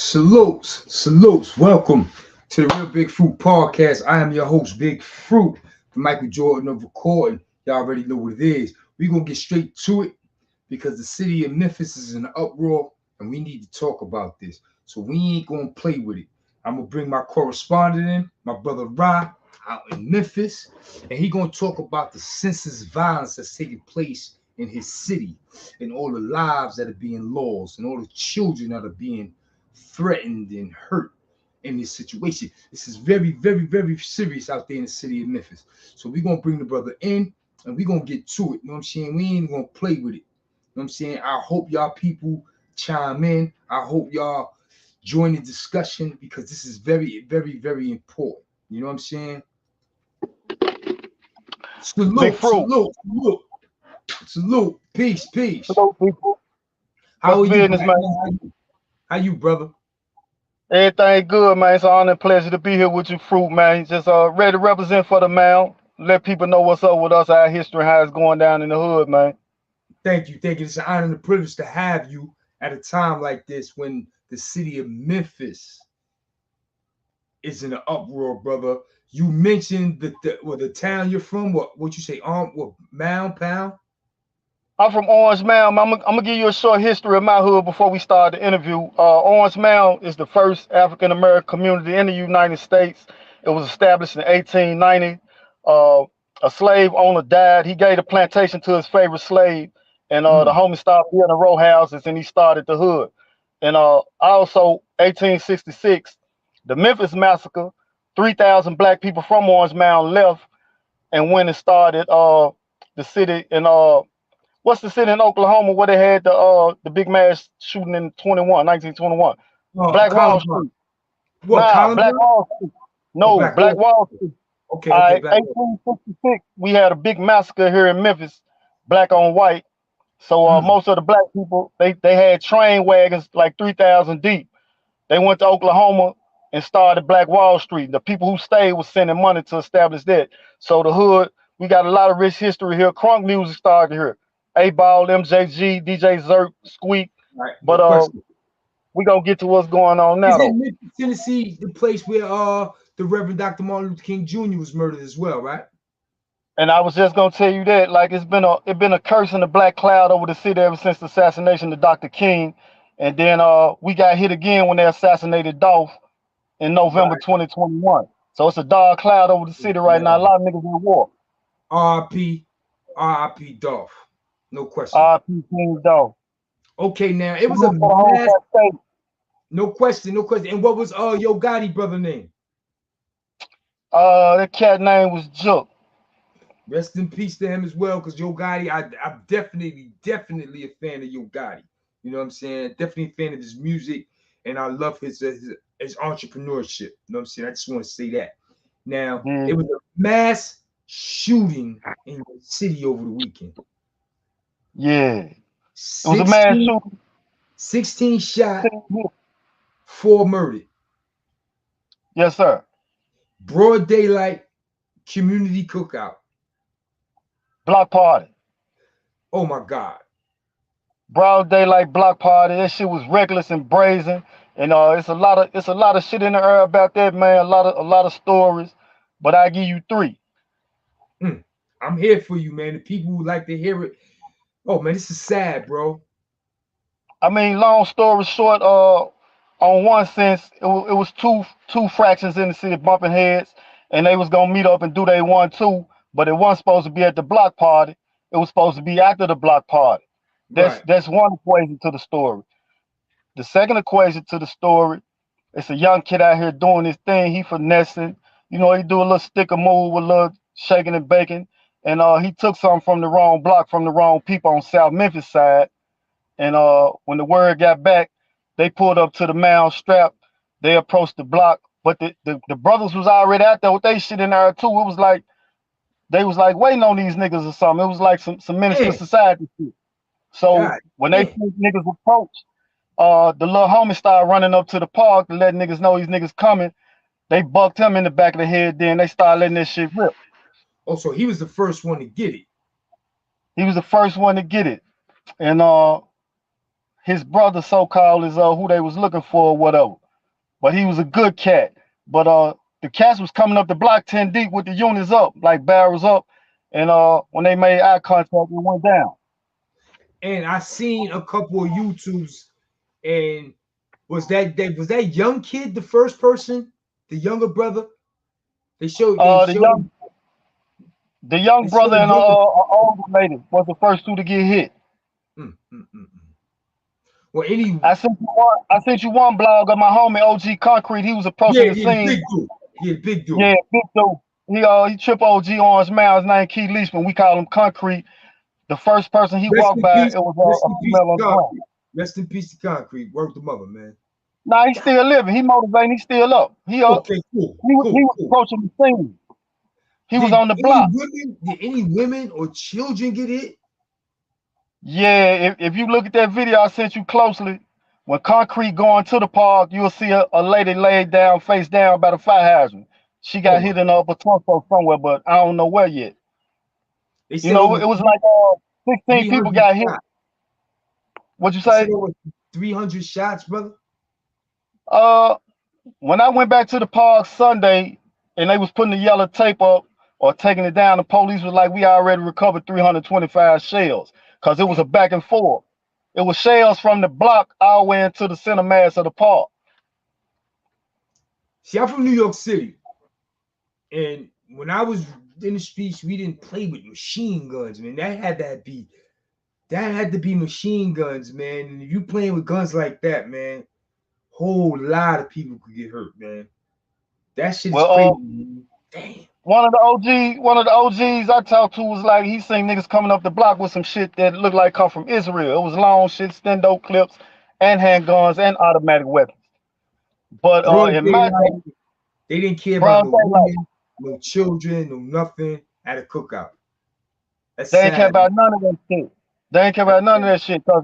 Salutes. Welcome to the Real Big Fruit Podcast. I am your host, Big Fruit, the Michael Jordan of recording. Y'all already know what it is. We're going to get straight to it because the city of Memphis is in an uproar and we need to talk about this. So we ain't going to play with it. I'm going to bring my correspondent in, my brother Ra, out in Memphis, and he going to talk about the senseless violence that's taking place in his city and all the lives that are being lost and all the children that are being threatened and hurt in this situation. This is very serious out there in the city of Memphis. So we're going to bring the brother in and we're going to get to it. You know what I'm saying? We ain't going to play with it. You know what I'm saying? I hope y'all people chime in. I hope y'all join the discussion because this is very important. You know what I'm saying? Salute. Peace. Hello, people. How What's are you, business, man? How you, brother? Everything good, man. It's an honor and pleasure to be here with you, Fruit, man. Just ready to represent for the mound. Let people know what's up with us, our history, how it's going down in the hood, man. Thank you. It's an honor and a privilege to have you at a time like this when the city of Memphis is in an uproar, brother. You mentioned the town you're from. What you say? Mound Pound? I'm from Orange Mound. I'm gonna give you a short history of my hood before we start the interview. Orange Mound is the first African American community in the United States. It was established in 1890. A slave owner died. He gave the plantation to his favorite slave, and the homie started building row houses, and he started the hood. And also 1866, the Memphis massacre. 3,000 black people from Orange Mound left and went and started the city in what's the city in Oklahoma where they had the big mass shooting in 1921? Black Wall Street. Black Wall Street. No, Black Wall Street. Okay. 1866, we had a big massacre here in Memphis, black on white. So most of the black people, they had train wagons like 3,000 deep. They went to Oklahoma and started Black Wall Street. The people who stayed was sending money to establish that. So the hood, we got a lot of rich history here. Crunk music started here. A-Ball, MJG, DJ Zerk, Squeak. Right. But we gonna get to what's going on now. Is it Tennessee, the place where the Reverend Dr. Martin Luther King Jr. was murdered as well, right? And I was just gonna tell you that, like it's been a curse in the black cloud over the city ever since the assassination of Dr. King. And then we got hit again when they assassinated Dolph in November 2021. So it's a dark cloud over the city right now. A lot of niggas in war. R.I.P. Dolph. No question. R.I.P. King Dolph. Okay, now it was a mass. No question. And what was Yo Gotti brother name? That cat name was Jook. Rest in peace to him as well, because Yo Gotti, I'm definitely a fan of Yo Gotti. You know what I'm saying? Definitely a fan of his music, and I love his entrepreneurship. You know what I'm saying? I just want to say that. Now, it was a mass shooting in the city over the weekend. Yeah. It was a mass shooting. 16 shot, 4 murdered. Yes, sir. Broad daylight community cookout. Block party. Oh my God. Broad daylight block party. That shit was reckless and brazen. And it's a lot of shit in the air about that, man. A lot of stories. But I give you 3. I'm here for you, man. The people who like to hear it. Oh man, this is sad, bro. I mean, long story short, on one sense, it was two fractions in the city bumping heads, and they was gonna meet up and do they 1-2, but it wasn't supposed to be at the block party. It was supposed to be after the block party. That's one equation to the story. The second equation to the story, it's a young kid out here doing his thing. He finessing, he do a little sticker move with a little shaking and baking, and he took something from the wrong block from the wrong people on South Memphis side. And when the word got back, they pulled up to the mound strap. They approached the block, but the brothers was already out there with they shit in there too. It was like they was like waiting on these niggas or something. It was like some minister society shit. So when they see niggas approach, the little homie started running up to the park to let niggas know these niggas coming. They bucked him in the back of the head. Then they started letting this shit rip. Oh, so he was the first one to get it. He was the first one to get it, and his brother so-called is who they was looking for or whatever. But he was a good cat. But the cats was coming up the block 10 deep with the units up, like barrels up. And when they made eye contact, it went down. And I seen a couple of YouTubes, and was that young kid the first person, the younger brother? They showed the young brother and older lady was the first two to get hit. Well, I sent you one blog of my homie OG Concrete. He was approaching the scene. Big dude. Yeah, big dude. Yeah, big dude. He tripped OG Orange Mound. His name Keith Leachman. We call him Concrete. The first person he walked by, it was a female on the ground. Rest in peace to Concrete. Work the mother, man. Nah, he's still living. He motivating. He's still up. He okay, cool. He was approaching the scene. He was on the block. Did any women or children get hit? Yeah, if you look at that video I sent you closely, when Concrete going to the park, you'll see a lady laid down, face down by the fire hydrant. She got hit in the upper torso somewhere, but I don't know where yet. You know, it was like 16 people got hit. What'd you say? 300 shots, brother? When I went back to the park Sunday and they was putting the yellow tape up or taking it down, the police was like, we already recovered 325 shells, because it was a back and forth. It was shells from the block all the way into the center mass of the park. See, I'm from New York City. And when I was in the streets, we didn't play with machine guns, man. That had to be machine guns, man. And if you playing with guns like that, man, whole lot of people could get hurt, man. That shit is crazy, man. Damn. One of the OGs I talked to was like, he seen niggas coming up the block with some shit that looked like come from Israel. It was long shit, stendo clips, and handguns and automatic weapons. But they didn't care about no women, no children, no nothing at a cookout. They ain't care about none of that shit. They ain't care about none of that shit. Cause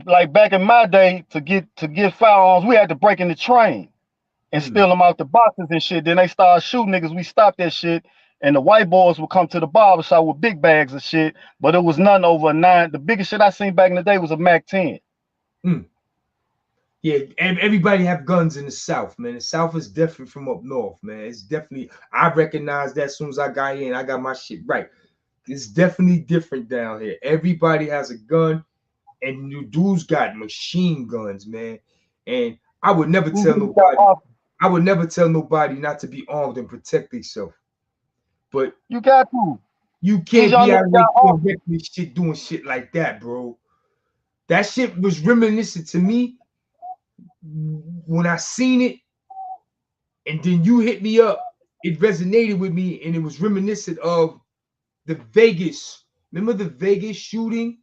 like back in my day, to get firearms, we had to break in the train and steal them out the boxes and shit. Then they started shooting niggas. We stopped that shit. And the white boys would come to the barbershop with big bags of shit, but it was nothing over a 9. The biggest shit I seen back in the day was a Mac 10. Yeah, and everybody have guns in the South, man. The South is different from up north, man. It's definitely, I recognized that as soon as I got here and I got my shit right. It's definitely different down here. Everybody has a gun, and you dudes got machine guns, man. And I would never tell nobody. I would never tell nobody not to be armed and protect themselves. But you got to. You can't be out there shit doing shit like that, bro. That shit was reminiscent to me when I seen it, and then you hit me up. It resonated with me, and it was reminiscent of the Vegas. Remember the Vegas shooting?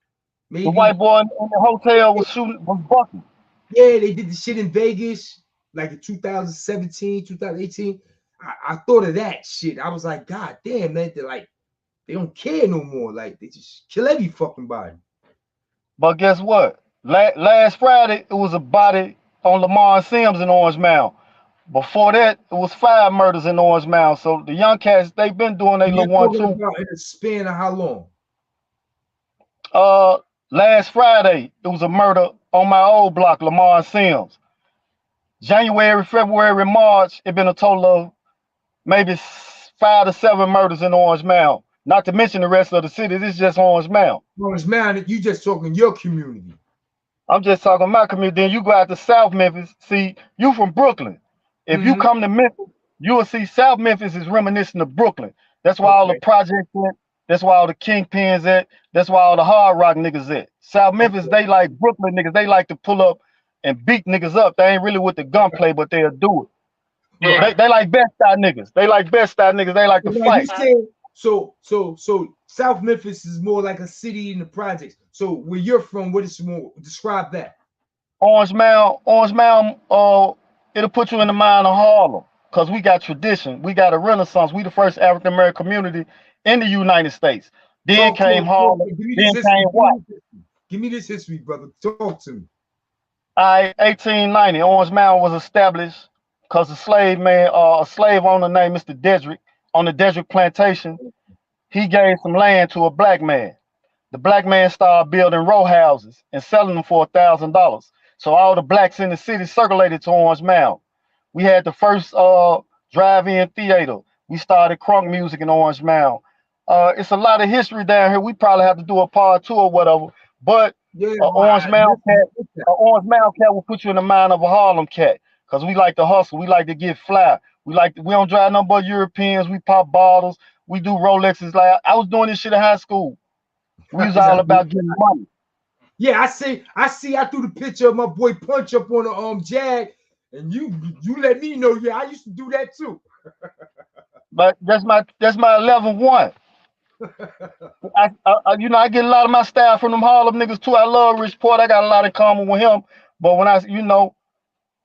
Maybe the white boy in the hotel was shooting, was bucking. Yeah, they did the shit in Vegas, like in 2017, 2018. I thought of that shit. I was like, God damn, man, they don't care no more. Like, they just kill every fucking body. But guess what? Last Friday, it was a body on Lamar Sims in Orange Mound. Before that, it was 5 murders in Orange Mound. So the young cats, they've been doing their little 1-2. In a span of how long? Last Friday, it was a murder on my old block, Lamar Sims. January, February, March, it been a total of maybe 5 to 7 murders in Orange Mound. Not to mention the rest of the city. This is just Orange Mound. Orange Mound, you just talking your community. I'm just talking my community. Then you go out to South Memphis. See, you from Brooklyn. If you come to Memphis, you will see South Memphis is reminiscent of Brooklyn. That's why all the projects at. That's why all the kingpins at. That's why all the hard rock niggas at. South Memphis, they like Brooklyn niggas. They like to pull up and beat niggas up. They ain't really with the gunplay, but they'll do it. Right. They like Bed-Stuy niggas. They like Bed-Stuy niggas. They like to fight. So South Memphis is more like a city in the projects. So where you're from, what is more? Describe that. Orange Mound, it'll put you in the mind of Harlem, because we got tradition. We got a renaissance. We the first African American community in the United States. Then came Harlem. Then came what? Give me this history, brother. Talk to me. 1890, Orange Mound was established because a slave owner named Mr. Dedrick on the Dedrick plantation, he gave some land to a black man. the black man started building row houses and selling them for $1,000. So all the blacks in the city circulated to Orange Mound. We had the first drive-in theater. We started crunk music in Orange Mound. It's a lot of history down here. We probably have to do a part two or whatever. But Yeah, Orange Mound cat will put you in the mind of a Harlem cat, because we like to hustle. We like to get fly. We don't drive no but Europeans. We pop bottles. We do Rolexes. Like I was doing this shit in high school. We was all about getting money. Yeah, I threw the picture of my boy Punch up on the Jag, and you let me know. Yeah, I used to do that too. But that's my 11-1. I get a lot of my style from them Harlem niggas too. I love Rich Port. I got a lot in common with him. But when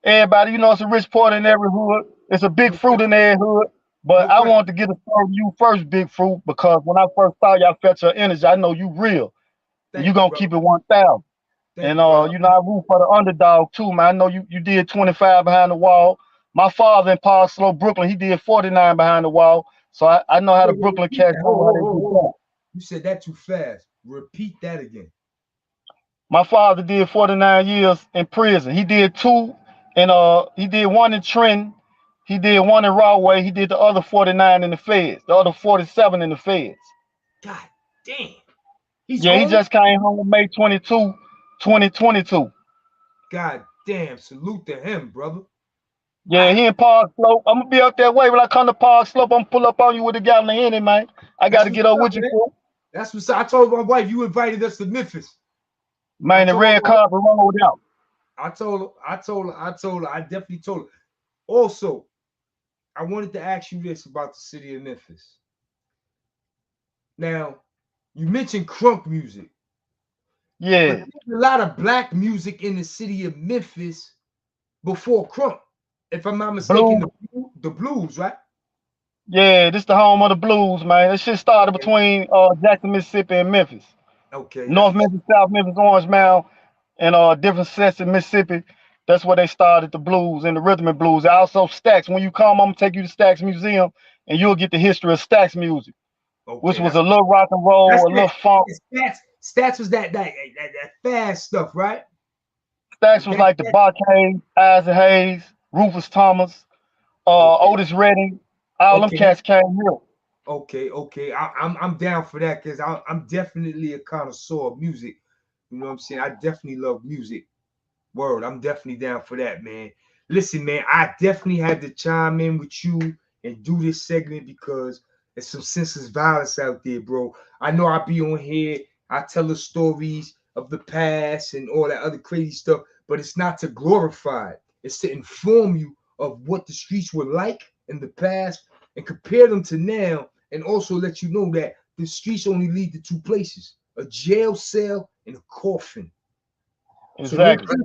everybody, it's a Rich Port in every hood. It's a Big Fruit in every hood. But I want to get a story to you first, Big Fruit, because when I first saw y'all felt your energy, I know you real. You gonna keep it 1,000. And I root for the underdog too, man. I know you did 25 behind the wall. My father in Park Slope, Brooklyn, he did 49 behind the wall. So I know how the Brooklyn cats do. You said that too fast. Repeat that again. My father did 49 years in prison. He did 2, and he did 1 in Trenton. He did 1 in Rahway. He did the other 49 in the feds. The other 47 in the feds. God damn. He just came home May 22, 2022. God damn. Salute to him, brother. Yeah, he in Park Slope. I'm gonna be up that way. When I come to Park Slope, I'm gonna pull up on you with a gallon of Henny, man. I gotta get up with you, bro. That's what I told my wife. You invited us to Memphis. Man, the red carpet rolled out. I told her. I definitely told her. Also, I wanted to ask you this about the city of Memphis. Now, you mentioned crunk music. Yeah. But there's a lot of black music in the city of Memphis before crunk. If I'm not mistaken, the blues, right? Yeah, this the home of the blues, man. This shit started between Jackson, Mississippi and Memphis. Okay. North Memphis, South Memphis, Orange Mound, and different sets in Mississippi. That's where they started the blues and the rhythm and blues. Also Stax. When you come, I'm gonna take you to Stax Museum and you'll get the history of Stax music. Which was a little rock and roll, a little funk. Stax was that fast stuff, right? Stax was like the Barcade, Isaac Hayes, Rufus Thomas, Otis Redding, all them cats came here. Okay. I'm down for that, because I'm definitely a connoisseur of music. You know what I'm saying? I definitely love music. Word, I'm definitely down for that, man. Listen, man, I definitely had to chime in with you and do this segment because there's some senseless violence out there, bro. I know I be on here, I tell the stories of the past and all that other crazy stuff, but it's not to glorify it. It's to inform you of what the streets were like in the past and compare them to now, and also let you know that the streets only lead to 2 places: a jail cell and a coffin. Exactly.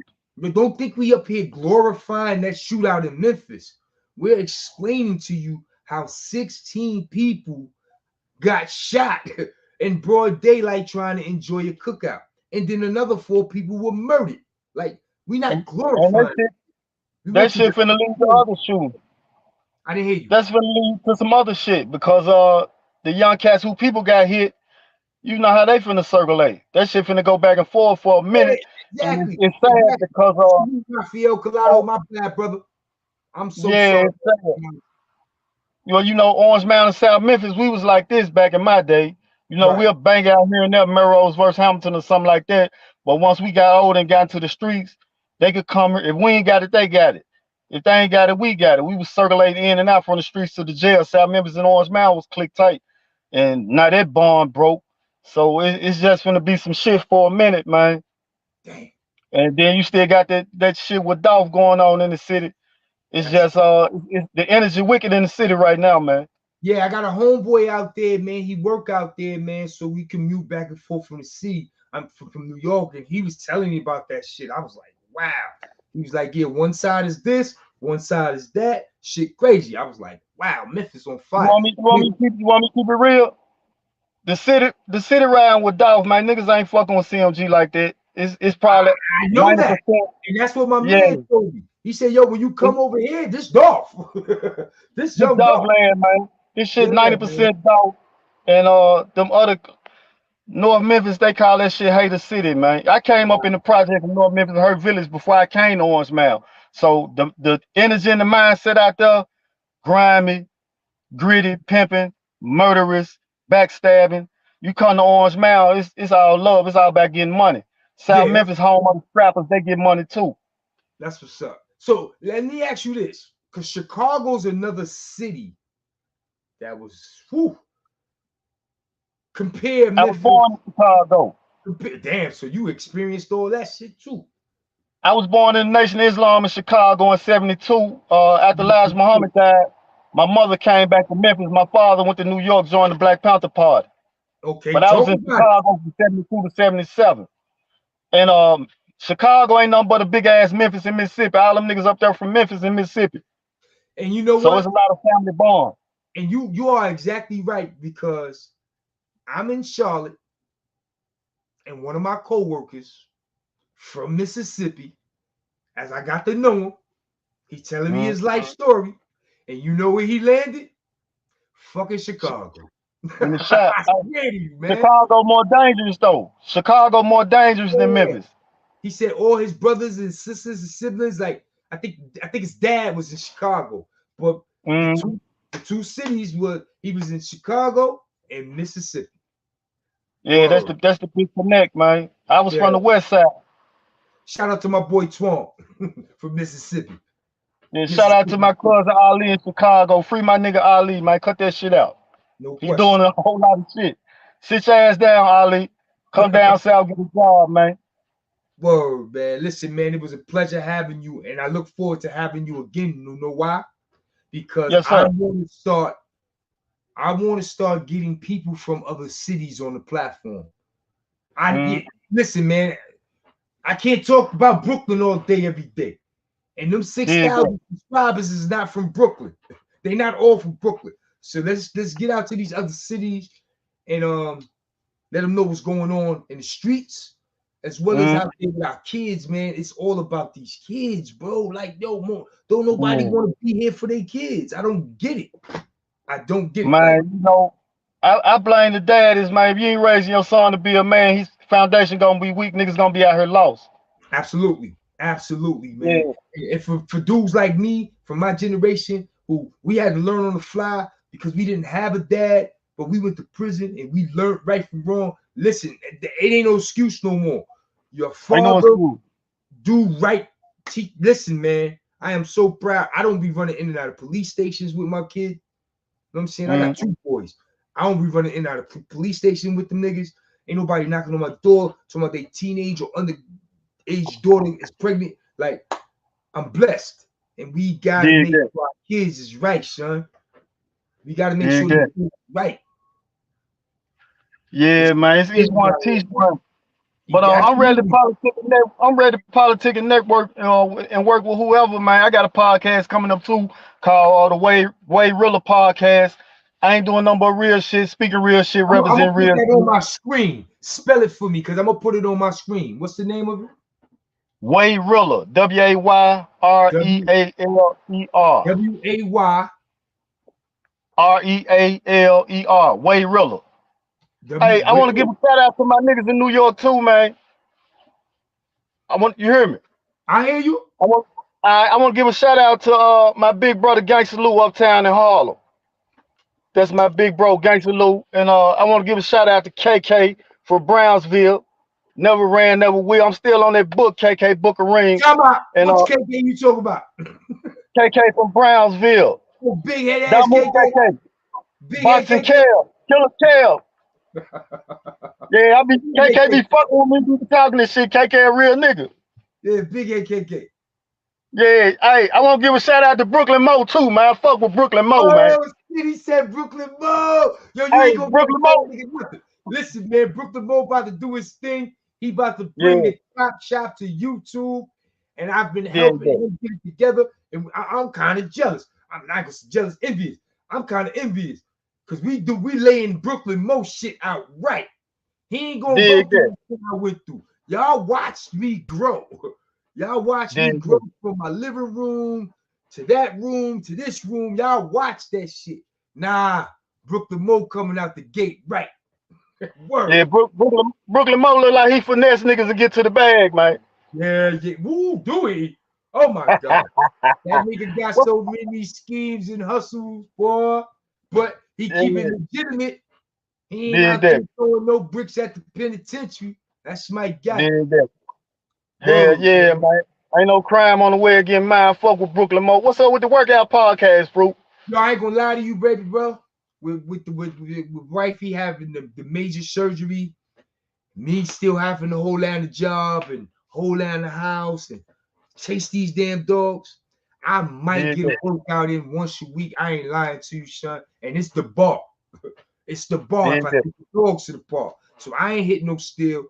So don't think we up here glorifying that shootout in Memphis. We're explaining to you how 16 people got shot in broad daylight trying to enjoy a cookout, and then another 4 people were murdered. Like, we not glorifying. That shit finna lead to other shooting. I didn't hear you. That's finna lead to some other shit, because the young cats who people got hit, you know how they finna circulate. That shit finna go back and forth for a minute. Exactly. It's sad because Rafael Collado, my bad, brother. I'm so sorry. You know, Orange Mound and South Memphis, we was like this back in my day. You know, we'll bang out here and there, Melrose versus Hamilton or something like that. But once we got old and got into the streets, they could come. If we ain't got it, they got it. If they ain't got it, we got it. We was circulating in and out from the streets to the jail. South Memphis and Orange Mound was click tight. And now that bond broke. So it's just gonna be some shit for a minute, man. Dang. And then you still got that shit with Dolph going on in the city. It's just it's the energy wicked in the city right now, man. Yeah, I got a homeboy out there, man. He work out there, man, so we commute back and forth from the city. I'm from New York, and he was telling me about that shit. I was like, wow. He was like, yeah, one side is this, one side is that. Shit crazy. I was like, wow, Memphis on fire. You want me to keep it real? The city riding with Dolph, man. Niggas ain't fucking with CMG like that. It's probably I know 90%. That, and that's what my man told me. He said, yo, when you come over here, this Dolph. this young Dolph land, man. This shit 90% Dolph. And them other North Memphis, they call that shit Hater City, man. I came up in the project in North Memphis, Hurt Village, before I came to Orange Mound. So the energy and the mindset out there, grimy, gritty, pimping, murderous, backstabbing. You come to Orange Mound, it's all love. It's all about getting money. South Yeah, Memphis, home of the scrappers, they get money too. that's what's up. So let me ask you this, because Chicago's another city that was whew, compare I was Memphis. born in Chicago. Damn, so you experienced all that shit too. I was born in the Nation of Islam in Chicago in '72. After Elijah Muhammad died, my mother came back to Memphis. My father went to New York, joined the Black Panther Party. Okay, But I was talk in about it. Chicago from '72 to '77. And Chicago ain't nothing but a big ass Memphis and Mississippi. All them niggas up there from Memphis and Mississippi. And you know So what? it's a lot of family bond. And you are exactly right, because I'm in Charlotte, and one of my co-workers from Mississippi, as I got to know him, he's telling me his life story, and you know where he landed? Fucking Chicago. In the shop. I swear to you, man. Chicago more dangerous though. Chicago more dangerous than Memphis. He said all his brothers and sisters and siblings, like I think his dad was in Chicago, but the two cities he was in Chicago and Mississippi. Yeah, that's the big connect, man. I was from the West Side. Shout out to my boy Twan from Mississippi. Yeah, shout out to my cousin Ali in Chicago. Free my nigga Ali, man. Cut that shit out. No He's doing a whole lot of shit. Sit your ass down, Ali. Come down south, get a job, man. Word, man. Listen, man, it was a pleasure having you, and I look forward to having you again. You know why? Because I want to start getting people from other cities on the platform. Listen, man, I can't talk about Brooklyn all day, every day. And them 6,000 subscribers is not from Brooklyn. They're not all from Brooklyn. So let's get out to these other cities and let them know what's going on in the streets, as well as out there with our kids, man. It's all about these kids, bro. Like, yo, don't nobody want to be here for their kids. I don't get it. I don't get it. Man, you know, I blame the daddies, man. If you ain't raising your son to be a man, his foundation gonna be weak. Niggas gonna be out here lost. Absolutely, man. Yeah. And for dudes like me, from my generation, who we had to learn on the fly because we didn't have a dad, but we went to prison and we learned right from wrong. Listen, it ain't no excuse no more. Your father do right. Listen, man, I am so proud. I don't be running in and out of police stations with my kid. You know what I'm saying? I got two boys. I don't be running in and out of police station with them niggas. Ain't nobody knocking on my door talking about they teenage or underage daughter is pregnant. Like, I'm blessed. And we gotta make sure our kids is right, son. We gotta make sure they're right. Yeah, man. It's each one teach one. But I'm ready to politic and network and work with whoever, man. I got a podcast coming up too called the Way Realer Podcast. I ain't doing nothing but real shit, speaking real shit, representing real shit. I'm gonna put that on my screen. Spell it for me, because I'm gonna put it on my screen. What's the name of it? Way Realer. WAYREALER. WAYREALER. Way Realer. Hey, I want to give a shout out to my niggas in New York too, man. You hear me? I hear you. I want to give a shout out to my big brother Gangsta Lou uptown in Harlem. That's my big bro Gangsta Lou, and I want to give a shout out to KK for Brownsville. Never ran, never will. I'm still on that book, KK Book of Rings. And which KK you talk about? KK from Brownsville. Oh, big head ass KK. Big Boxing Kale, Killer Kale. Yeah, KK be fucking with me, be talking this shit. KK a real nigga. Yeah, big head KK. Yeah, hey, I want to give a shout out to Brooklyn Mo too, man. Fuck with Brooklyn Mo, man. He said Brooklyn Mo. Yo, you ain't gonna Brooklyn Mo. Listen, man, Brooklyn Mo about to do his thing. He about to bring the Top Shop to YouTube, and I've been helping him get it together. And I'm kind of jealous. I'm not gonna say jealous, envious. I'm kind of envious because we laying Brooklyn Mo shit out right. He ain't gonna go through what I went through. Y'all watched me grow. Y'all watched me grow from my living room to that room to this room. Y'all watch that shit. Nah, Brooklyn Mo coming out the gate right. Word. Yeah, Brooklyn Mo look like he finesse niggas to get to the bag, man. Yeah, yeah. Woo, do it. Oh my God. That nigga got What? so many schemes and hustles, boy. But he keep it Yeah, legitimate. He ain't dig out there that, throwing no bricks at the penitentiary. That's my guy. dig that. Hell Word, yeah, man. man. Ain't no crime on the way of getting mine. Fuck with Brooklyn Mo. What's up with the workout podcast, fruit? No, I ain't gonna lie to you, baby, bro. With wifey having the major surgery, me still having to hold down the job and hold down the house and chase these damn dogs. I might Dig get a that, workout in once a week. I ain't lying to you, son. And it's the bar. It's the bar if dig I that. take the dogs to the park. So I ain't hitting no steel.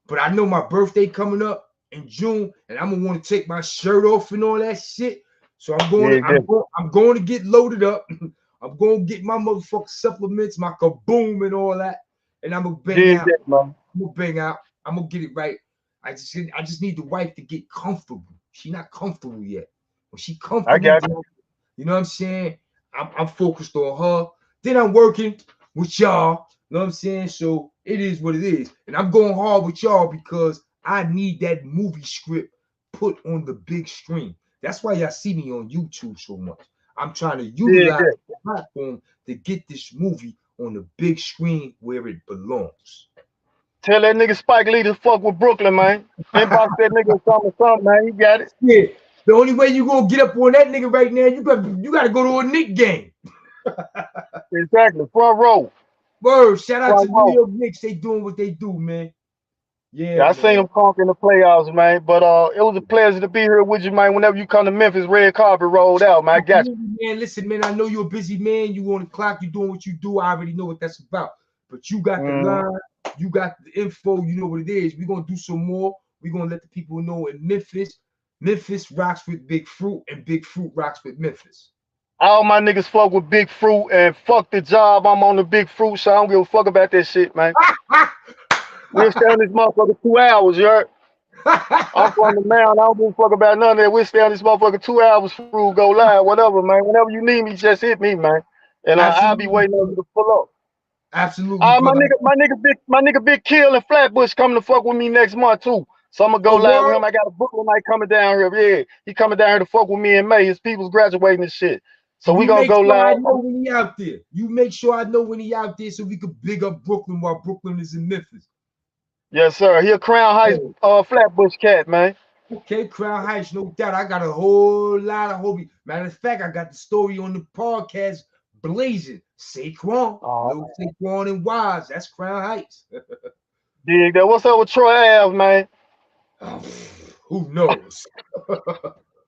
But I know my birthday coming up in June, and I'm gonna want to take my shirt off and all that shit. So Dig that. I'm going to get loaded up. I'm going to get my motherfucking supplements, my kaboom and all that, and I'm gonna bang Dig out. that, man. I'm gonna bang out. I'm gonna get it right. I just need the wife to get comfortable. She's not comfortable yet. When she I comfortable, got then, you. you know what I'm saying? I'm focused on her. Then I'm working with y'all. You know what I'm saying? So it is what it is. And I'm going hard with y'all because I need that movie script put on the big screen. That's why y'all see me on YouTube so much. I'm trying to Dig utilize that. the platform to get this movie on the big screen where it belongs. Tell that nigga Spike Lee to fuck with Brooklyn, man. Inbox that nigga something, man. He got it. Yeah. The only way you gonna get up on that nigga right now, you gotta go to a Knick game. Exactly. Front row. Word, shout out to Front New row. York Knicks. They doing what they do, man. Yeah, Yeah, I seen man. him conk in the playoffs, man. But it was a pleasure to be here with you, man. Whenever you come to Memphis, red carpet rolled out, man. I got you. Absolutely, man. Listen, man, I know you're a busy man. You on the clock, you doing what you do. I already know what that's about. But you got the Mm. line, you got the info, you know what it is. We're gonna do some more. We're gonna let the people know in Memphis. Memphis rocks with Big Fruit, and Big Fruit rocks with Memphis. All my niggas fuck with Big Fruit and fuck the job. I'm on the Big Fruit, so I don't give a fuck about that shit, man. We'll stay on this motherfucker 2 hours, you heard? I'm from the mound. I don't give a fuck about none of that. We'll stay on this motherfucker 2 hours, Fruit, go live, whatever, man. Whenever you need me, just hit me, man. And I'll be Absolutely, waiting on brother. you to pull up. Absolutely, brother. My nigga Big Kill and Flatbush coming to fuck with me next month too. So I'm gonna go Oh, live with word. him. I got a Brooklyn night coming down here. Yeah, he coming down here to fuck with me in May. His people's graduating and shit. So we You gonna make go sure I live. know when he out there. You make sure I know when he out there so we could big up Brooklyn while Brooklyn is in Memphis. Yes, sir. He a Crown Heights Oh, Flatbush cat, man. okay, Crown Heights, no doubt. I got a whole lot of hobby. Matter of fact, I got the story on the podcast blazing. Saquon, Oh, little Saquon and Wise. That's Crown Heights. dig that. What's up with Troy Ave, man? Oh, who knows?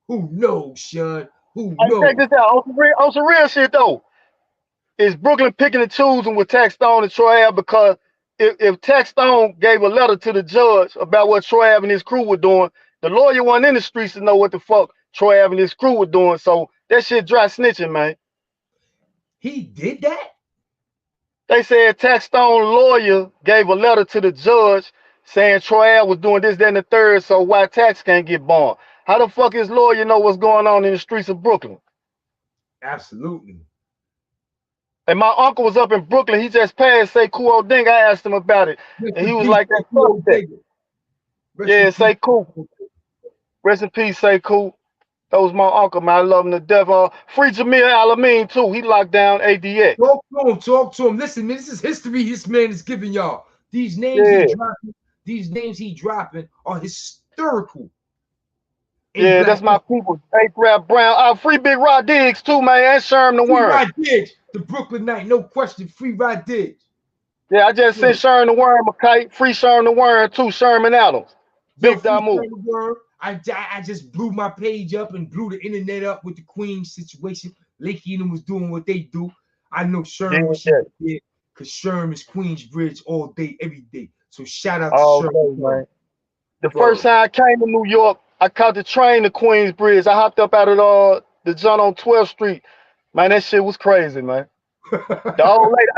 Who knows, Sean? Who Hey, check knows? this out. On some real shit though. Is Brooklyn picking and choosing with Tax Stone and Troy Ave because if Tax Stone gave a letter to the judge about what Troy Ave and his crew were doing, the lawyer wasn't in the streets to know what the fuck Troy Ave and his crew were doing. So that shit dry snitching, man. He did that? They said Tax Stone lawyer gave a letter to the judge saying Troy Ave was doing this, that, and the third, so why Tax can't get bond? How the fuck his lawyer know what's going on in the streets of Brooklyn? Absolutely. And my uncle was up in Brooklyn. He just passed. Say cool Ding. I asked him about it, Rest and he in was peace, like, "That fuck Sekou that." Odega. Rest in Yeah, peace. say cool. Rest in peace. Say cool. That was my uncle, man. I love him to death. Free Jamil Alameen too. He locked down ADX. Talk to him. Talk to him. Listen, man, this is history this man is giving y'all. These names Yeah, he dropping are historical in yeah. black That's my history. people. A-Rap Brown. Free Big Rod Diggs too, man. And Sherm the Free Worm. Rod Diggs, the Brooklyn Knight, no question. Free Rod Diggs. Yeah, I just sent Yo, Sherm the Worm a kite. Free Sherm the Worm too. Sherman Adams. yo, Big free Damu. China Word. I just blew my page up and blew the internet up with the Queen situation. Lakey and them was doing what they do. I know Yeah, Sherm what she yeah. did because Sherm is Queensbridge all day, every day. So shout out to All Sherm day, Word. man. The first Word. time I came to New York, I caught the train to Queensbridge. I hopped up out of the John on 12th Street. Man, that shit was crazy, man. The old lady,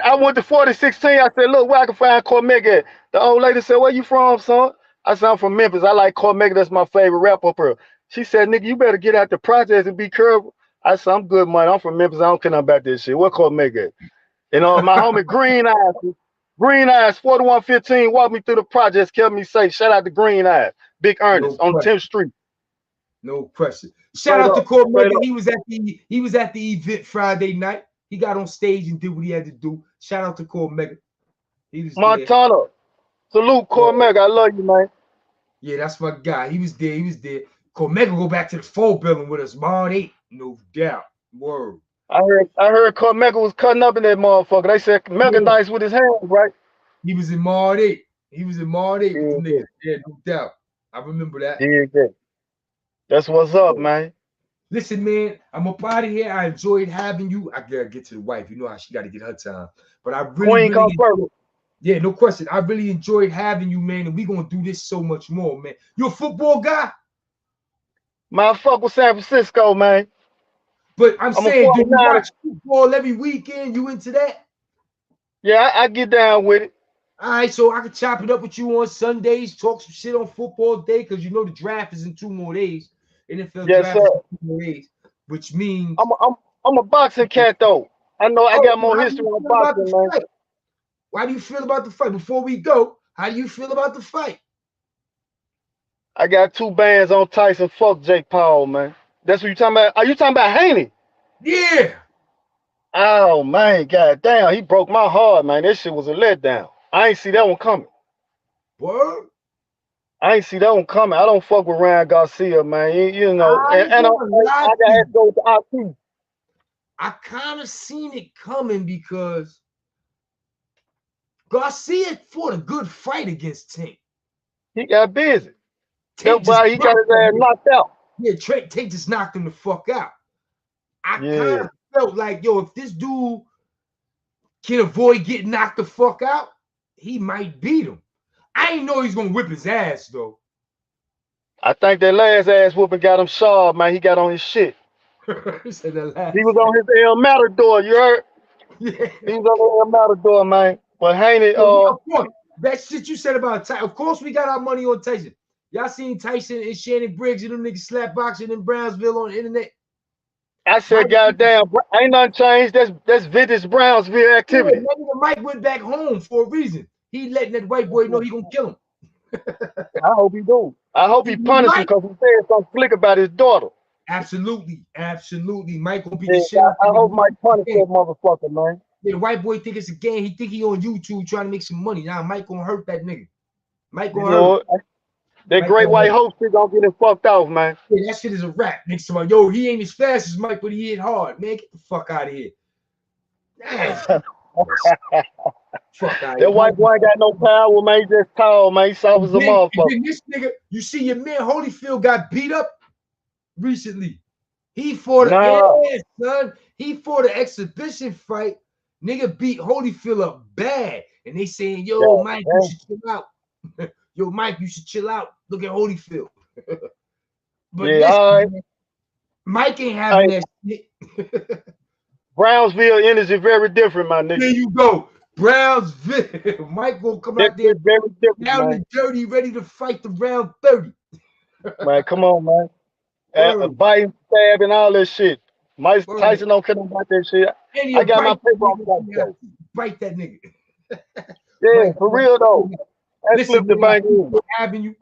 I went to 4016. I said, look, where I can find Cormega at. The old lady said, where you from, son? I said, I'm from Memphis. I like Cormega. That's my favorite rap up here. She said, nigga, you better get out the projects and be careful. I said, I'm good, man. I'm from Memphis. I don't care nothing about this shit. Where Cormega at? And my homie Green Eyes 4115 walked me through the projects, kept me safe. Shout out to Green Eyes, Big Ernest on 10th Street. No question. Shout out to Cormega. He was at the event Friday night. He got on stage and did what he had to do. Shout out to Cormega. He was Montana. There. Salute Cormega. I love you, man. Yeah, that's my guy. He was there. He was there. Cormega go back to the 4 building with us. Mod 8, no doubt. Word. I heard Cormega was cutting up in that motherfucker. They said Mega nice with his hands, right? He was in Mod 8. He was in Mod 8 with the niggas. Yeah, no doubt. I remember that. Yeah. That's what's up, man. Listen, man, I'm up out of here. I enjoyed having you. I gotta get to the wife. You know how she got to get her time. But I really yeah, no question. I really enjoyed having you, man. And we're gonna do this so much more, man. You a football guy? Man, I fuck with San Francisco, man. But I'm saying, do you watch football every weekend? You into that? Yeah, I get down with it. All right, so I can chop it up with you on Sundays, talk some shit on football day, because you know the draft is in 2 more days. NFL draft is in 2 more days, which means I'm a boxing cat though. I know I got more history on boxing, man. Why do you feel about the fight? Before we go, how do you feel about the fight? I got 2 bands on Tyson. Fuck Jake Paul, man. That's what you talking about. Are you talking about Haney? Yeah. Oh man, goddamn, he broke my heart, man. That shit was a letdown. I ain't see that one coming. What? I ain't see that one coming. I don't fuck with Ryan Garcia, man. You know, and I gotta go with the IP. I kind of seen it coming because Garcia fought a good fight against Tank. He got busy. That's why he got his ass knocked out. Yeah, Tank just knocked him the fuck out. I kind of felt like, yo, if this dude can avoid getting knocked the fuck out, he might beat him. I ain't know he's gonna whip his ass though. I think that last ass whooping got him sharp, man. He got on his shit. He was on his El Matador, you heard? Yeah. He was on El Matador, man. But Haney, that shit you said about Tyson. Of course, we got our money on Tyson. Y'all seen Tyson and Shannon Briggs and them niggas slap boxing in Brownsville on the internet? I said, goddamn, ain't nothing changed. That's vintage Brownsville activity. Yeah, Mike went back home for a reason. He letting that white boy know he gonna kill him. I hope he do. I hope he punish him because he said something slick about his daughter. Absolutely. Mike gonna beat the shit. I hope Mike punish that motherfucker, man. Yeah, the white boy think it's a game. He think he on YouTube trying to make some money. Now Mike gonna hurt that nigga. Mike gonna hurt. That great white hope shit gonna get him fucked off, man. Yeah, that shit is a rap. Next to my yo, he ain't as fast as Mike, but he hit hard. Man, get the fuck out of here. Fuck out. That white boy ain't got no power, man. He just tall, man. He soft as a motherfucker. This nigga, you see your man Holyfield got beat up recently. He fought son. He fought an exhibition fight. Nigga beat Holyfield up bad. And they saying, yo, Mike, you should chill out. Yo, Mike, you should chill out. Look at Holyfield. But Mike ain't having that shit. Brownsville energy very different, my nigga. There you go. Brownsville. Mike gonna come out there very different, down and dirty, ready to fight the round 30. Man, come on, man. Biting, stabbing, all that shit. Mike Tyson don't care about that shit. I got my paper on that. Bite that nigga. Yeah, for real though. Listen, having you.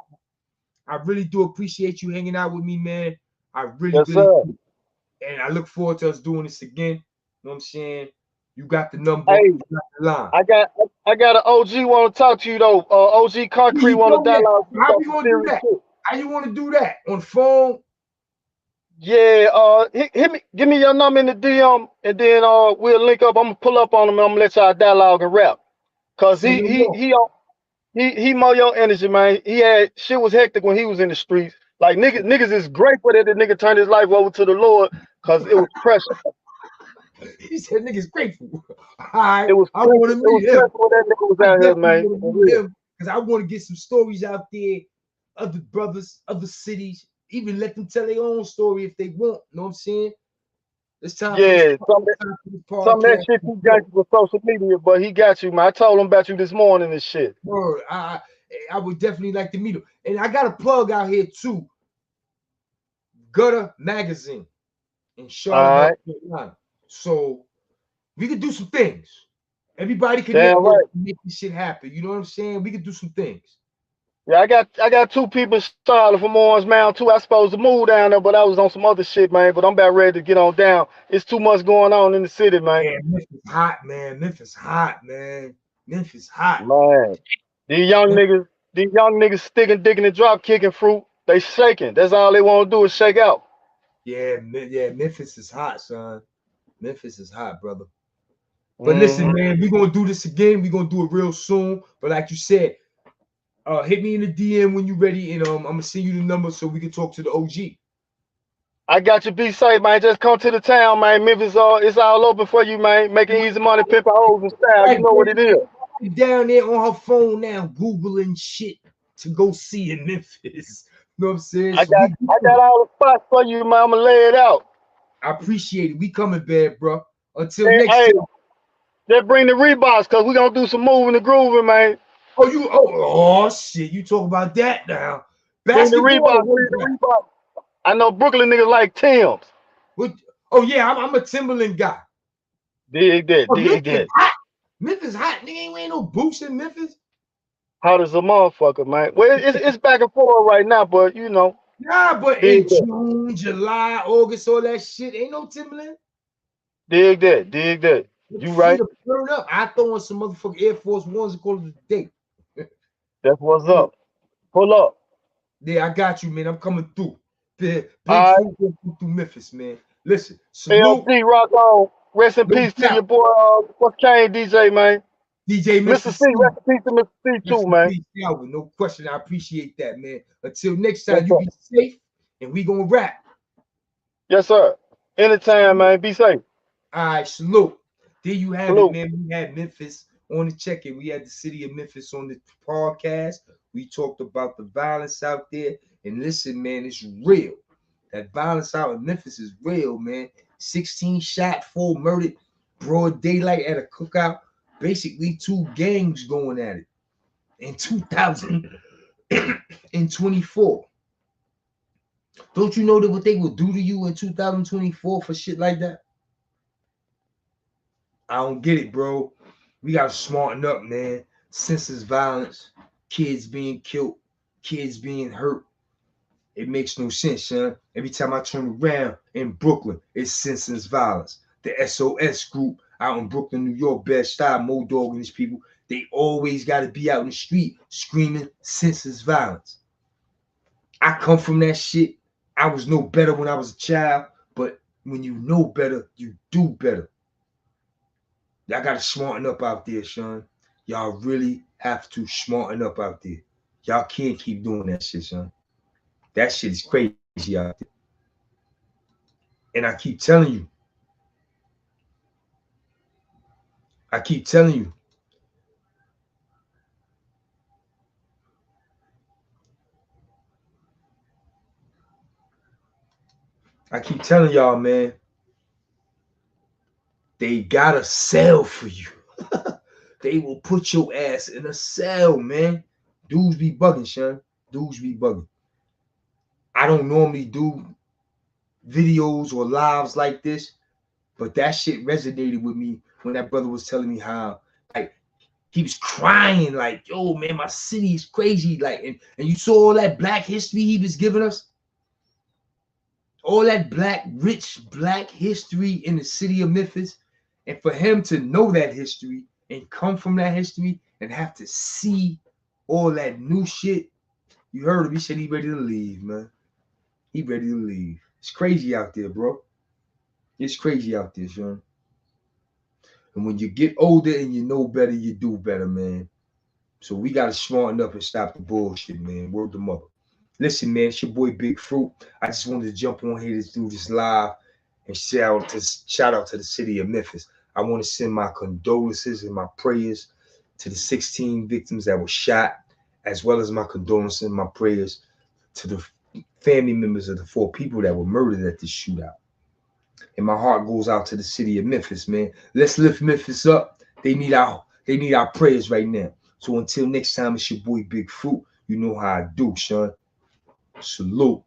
I really do appreciate you hanging out with me, man. I really do. And I look forward to us doing this again. You know what I'm saying? You got the number. Hey, you got the line. I got an OG want to talk to you though. OG Concrete want to dialogue. How you gonna do that? How you want to do that? On phone? Yeah, hit me, give me your number in the DM, and then we'll link up. I'm gonna pull up on him. I'm gonna let y'all dialogue and rap. Cause he more your energy, man. He had shit was hectic when he was in the streets. Like niggas is grateful that the nigga turned his life over to the Lord, cause it was pressure. He said niggas grateful. Right. It was I want to meet him. That nigga was out here, man. Because I want to get some stories out there, other brothers, other cities, even let them tell their own story if they want. You know what I'm saying? It's time. Yeah, some of that shit he got you with social media, but he got you, man. I told him about you this morning and shit. Word. I would definitely like to meet him. And I got a plug out here too. Gutter Magazine in Charlotte, North Carolina. So we could do some things. Everybody can Damn network right. and make this shit happen. You know what I'm saying? We can do some things. Yeah, I got two people in Charlotte from Orange Mound too. I supposed to move down there, but I was on some other shit, man. But I'm about ready to get on down. It's too much going on in the city, man. Yeah, Memphis hot, man. Memphis hot, man. Memphis hot. Man, these young niggas sticking, digging, and drop kicking fruit. They shaking. That's all they want to do is shake out. Yeah, yeah. Memphis is hot, son. Memphis is hot, brother. But listen, Mm-hmm. man, we're gonna do this again. We're gonna do it real soon. But like you said, hit me in the DM when you're ready, and I'm gonna send you the number so we can talk to the OG. I got you. Be safe, man. Just come to the town, man. Memphis, it's all open for you, man. Making easy money, pimping hoes and style. You Right, know what it is. down there on her phone now, Googling shit to go see in Memphis. You know what I'm saying? So I got all the spots for you, man. I'ma lay it out. I appreciate it. We coming bad, bro. Until Hey, next hey, time. just bring the Reeboks, cause we gonna do some moving and grooving, man. Oh shit. You talk about that now. Bring the Basketball. Reeboks, bring the Reeboks. I know Brooklyn niggas like Tim's. Oh yeah, I'm a Timberland guy. Dig that, dig Memphis that. hot. Memphis hot. Nigga ain't no boots in Memphis. Hot as a motherfucker, man. Well, it's back and forth right now, but you know, Nah, but in dig that, June, July, August, all that shit, ain't no Timberland. dig that, dig that. Your You feet right? are burned up. I throw on some motherfucking Air Force Ones and call it a day. That's what's up. Pull up. Yeah, I got you, man. I'm coming through. Big All right. fruit through Memphis, man. Listen, salute. LG, rock on. Rest in No peace to doubt. your boy. What's Kane DJ, man? DJ Mr. Mr. C, C. rest in peace to Mr. C Rest too, in man. peace, Calvin. No question. I appreciate that, man. Until next Yes, time, you sir. be safe, and we gonna rap. Yes, sir. Anytime, man. Be safe. All right, salute. There you have it, Salute. man. We had Memphis on the check-in. We had the city of Memphis on the podcast. We talked about the violence out there. And listen, man, it's real. That violence out in Memphis is real, man. 16 shot, 4 murdered, broad daylight at a cookout. Basically, 2 gangs going at it in 2024. Don't you know that what they will do to you in 2024 for shit like that? I don't get it, bro. We gotta smarten up, man. Senseless violence, kids being killed, kids being hurt. It makes no sense, son. Every time I turn around in Brooklyn, it's senseless violence. The SOS group out in Brooklyn, New York, Bed-Stuy, Mo-Dog and these people, they always got to be out in the street screaming senseless violence. I come from that shit. I was no better when I was a child, but when you know better, you do better. Y'all got to smarten up out there, son. Y'all really have to smarten up out there. Y'all can't keep doing that shit, son. That shit is crazy out there. And I keep telling you. I keep telling you. I keep telling y'all, man. They got a cell for you. They will put your ass in a cell, man. Dudes be bugging, son. Dudes be bugging. I don't normally do videos or lives like this, but that shit resonated with me when that brother was telling me how, like, he was crying, like, yo, man, my city is crazy. Like, and you saw all that black history he was giving us. All that rich black history in the city of Memphis. And for him to know that history and come from that history and have to see all that new shit, you heard him. He said he ready to leave, man. He ready to leave. It's crazy out there, bro. It's crazy out there, son. And when you get older and you know better, you do better, man. So we got to smarten up and stop the bullshit, man. Word to mother. Listen, man, it's your boy Big Fruit. I just wanted to jump on here to do this live and shout out to the city of Memphis. I want to send my condolences and my prayers to the 16 victims that were shot, as well as my condolences and my prayers to the family members of the 4 people that were murdered at this shootout. And my heart goes out to the city of Memphis, man. Let's lift Memphis up. They need our prayers right now. So until next time, it's your boy Big Fruit. You know how I do, son. Salute.